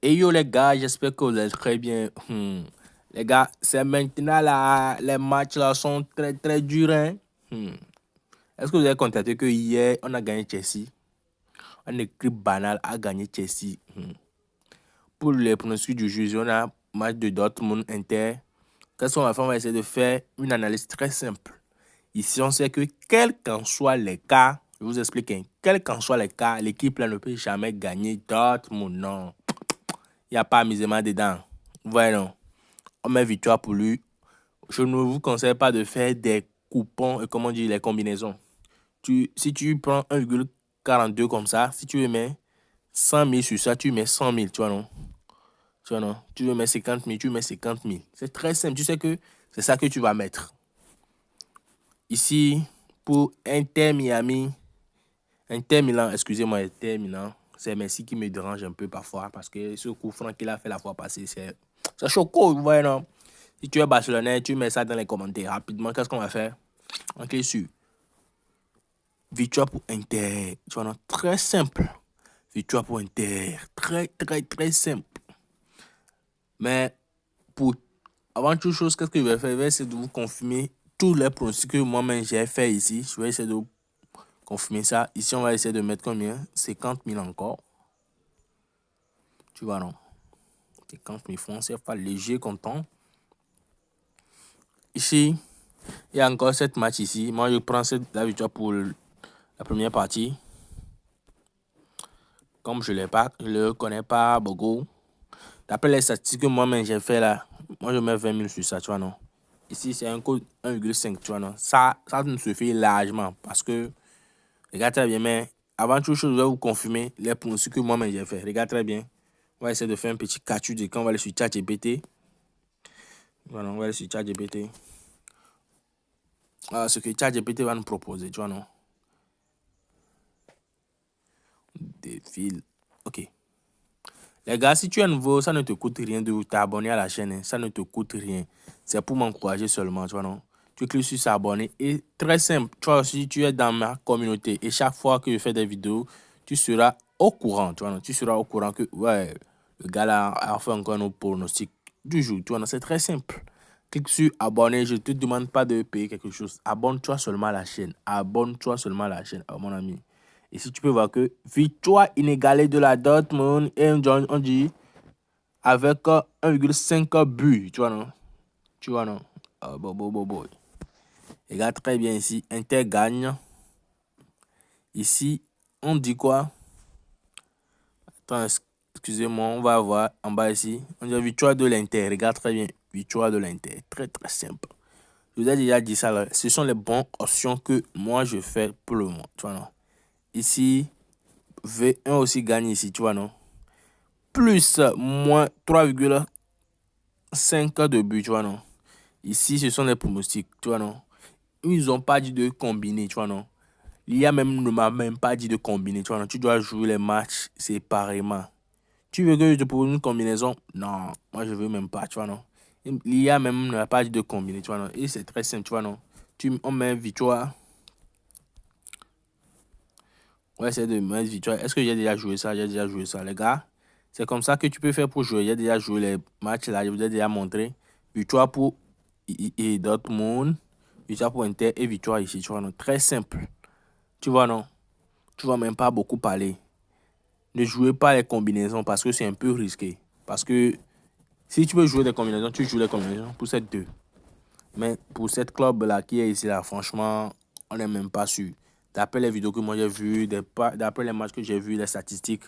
Et yo les gars, j'espère que vous êtes très bien. Les gars, c'est maintenant là, les matchs là sont très très durs. Hein? Est-ce que vous avez constaté que hier on a gagné Chelsea? Un équipe banal a gagné Chelsea. Pour les pronostics du juge, on a match de Dortmund Inter. Qu'est-ce qu'on va faire? On va essayer de faire une analyse très simple. Ici, on sait que quel qu'en soit les cas, je vous explique, hein, quel qu'en soit les cas, l'équipe là ne peut jamais gagner Dortmund. Non, il n'y a pas amusement dedans. Voilà. On met victoire pour lui. Je ne vous conseille pas de faire des coupons et comment dire les combinaisons. Si tu prends 1,42 comme ça, si tu veux mettre 100 000 sur ça, tu mets 100 000, tu vois non? Tu vois non? Tu veux mettre 50 000, tu mets 50 000. C'est très simple, tu sais que c'est ça que tu vas mettre. Ici, pour Inter Milan, excusez-moi, Inter Milan, c'est Messi qui me dérange un peu parfois parce que ce coup franc qu'il a fait la fois passée, c'est choquant, vous voyez non? Si tu es Barcelonais, tu mets ça dans les commentaires. Rapidement, qu'est-ce qu'on va faire? On clique sur victoire pour Inter. Tu vois, non? Très simple. Victoire pour Inter. Très, très, très simple. Mais avant toute chose, qu'est-ce que je vais faire? Je vais essayer de vous confirmer tous les pronostics que moi-même j'ai fait ici. Je vais essayer de confirmer ça. Ici, on va essayer de mettre combien? 50 000 encore. Tu vois, non? 50 000 francs, c'est pas léger, content. Ici, il y a encore 7 matchs ici. Moi, je prends la victoire pour la première partie. Comme je ne le connais pas beaucoup. D'après les statistiques que moi-même j'ai fait là, moi je mets 20 000 sur ça, tu vois, non? Ici, c'est un code 1,5, tu vois, non? Ça nous suffit largement parce que, regarde très bien, mais avant toute chose, je vais vous confirmer les pronostics que moi-même j'ai fait. Regarde très bien. On va essayer de faire un petit capture de quand on va aller sur ChatGPT. Voilà, on va aller sur ChatGPT. Ce que ChatGPT va nous proposer, tu vois, non? Des fils. Ok. Les gars, si tu es nouveau, ça ne te coûte rien de t'abonner à la chaîne. Hein. Ça ne te coûte rien. C'est pour m'encourager seulement, tu vois, non? Tu cliques sur s'abonner et très simple. Tu vois, si tu es dans ma communauté et chaque fois que je fais des vidéos, tu seras au courant, tu vois, non? Tu seras au courant que, ouais, le gars là a fait encore nos pronostics du jour, tu vois, non? C'est très simple. Clique sur abonner, je ne te demande pas de payer quelque chose. Abonne-toi seulement à la chaîne. Abonne-toi seulement à la chaîne, mon ami. Et si tu peux voir que victoire inégalée de la Dortmund et on dit avec 1,5 but, tu vois non? Tu vois non? Bon. Regarde très bien ici, Inter gagne. Ici, on dit quoi? Attends, excusez-moi, on va voir en bas ici. On dit victoire de l'Inter, regarde très bien, victoire de l'Inter, très très simple. Je vous ai déjà dit ça là, ce sont les bonnes options que moi je fais pour le moment, tu vois non? Ici, V1 aussi gagne ici, tu vois non? Plus moins 3,5 de but, tu vois, non? Ici, ce sont les pronostics, tu vois, non? Ils n'ont pas dit de combiner, tu vois, non? L'IA même ne m'a même pas dit de combiner, tu vois, non? Tu dois jouer les matchs séparément. Tu veux que je te propose une combinaison? Non, moi, je veux même pas, tu vois, non? L'IA même ne m'a pas dit de combiner, tu vois, non? Et c'est très simple, tu vois, non? On met victoire. On va essayer de mettre victoire. Est-ce que j'ai déjà joué ça? J'ai déjà joué ça, les gars. C'est comme ça que tu peux faire pour jouer. J'ai déjà joué les matchs là, je vous ai déjà montré. Victoire pour Dortmund, victoire pour Inter et victoire ici. Tu vois, non? Très simple. Tu vois, non? Tu vas même pas beaucoup parler. Ne jouez pas les combinaisons parce que c'est un peu risqué. Parce que si tu veux jouer des combinaisons, tu joues les combinaisons pour ces deux. Mais pour cette club là qui est ici là, franchement, on n'est même pas sûr. D'après les vidéos que moi j'ai vues, d'après les matchs que j'ai vus, les statistiques,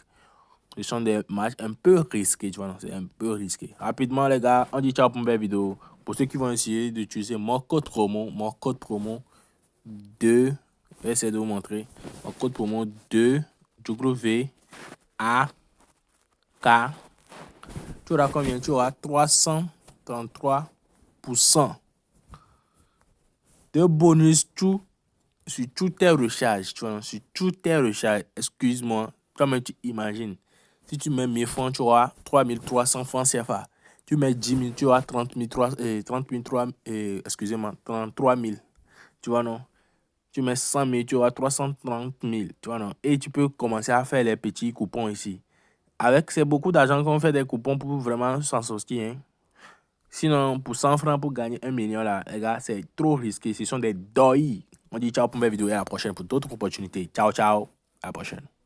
ce sont des matchs un peu risqués, tu vois, c'est un peu risqué. Rapidement, les gars, on dit ciao pour une belle vidéo. Pour ceux qui vont essayer d'utiliser mon code promo 2, je vais essayer de vous montrer. Mon code promo 2, WAK. Tu auras combien? Tu auras 333% de bonus sur toutes tes recharges, tu vois, sur toutes tes recharges. Excuse-moi, toi-même tu imagines. Si tu mets 1000 francs, tu auras 3300 francs CFA. Tu mets 10 000, tu auras 30 000, 3, excusez-moi, 33 000. Tu vois, non? Tu mets 100 000, tu auras 330 000. Tu vois, non? Et tu peux commencer à faire les petits coupons ici. avec c'est beaucoup d'argent qu'on fait des coupons pour vraiment s'en sortir. Hein. Sinon, pour 100 francs pour gagner 1 million, là, les gars, c'est trop risqué. Ce sont des doigts. On dit ciao pour mes vidéos et à la prochaine pour d'autres opportunités. Ciao, ciao. À la prochaine.